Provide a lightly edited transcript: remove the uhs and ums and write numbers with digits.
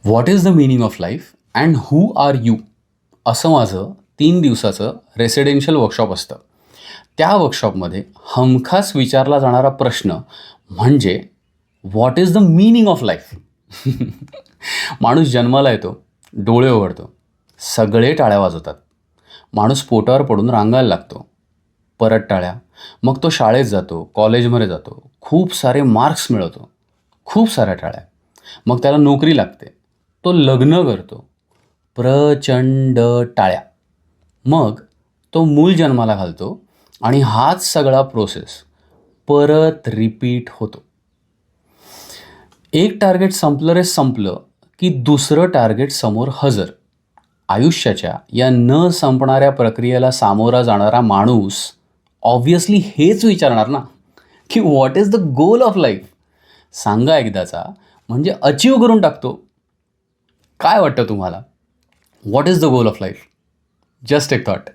What is the meaning of life and who are you असं माझं 3 दिवसाचं residential workshop असतं. त्या वर्कशॉपमध्ये हमखास विचारला जाणारा प्रश्न म्हणजे what is the meaning of life. माणूस जन्माला येतो, डोळे उघडतो, सगळे टाळ्या वाजवतात. माणूस पोटावर पडून रांगायला लागतो, परत टाळ्या. मग तो शाळेत जातो, कॉलेजमध्ये जातो, खूप सारे मार्क्स मिळवतो, खूप साऱ्या टाळ्या. मग त्याला नोकरी लागते, तो लग्न करतो, प्रचंड टाळ्या. मग तो मूल जन्माला घालतो आणि हाच सगळा प्रोसेस परत रिपीट होतो. एक टार्गेट संपलं रे संपलं की दुसरं टार्गेट समोर हजर. आयुष्याच्या या न संपणाऱ्या प्रक्रियेला सामोरा जाणारा माणूस ऑब्व्हियसली हेच विचारणार ना की what is the goal of life. सांगा एकदाचा म्हणजे अचीव करून टाकतो. काय वाटतं तुम्हाला? What is the goal of life? Just एक थॉट.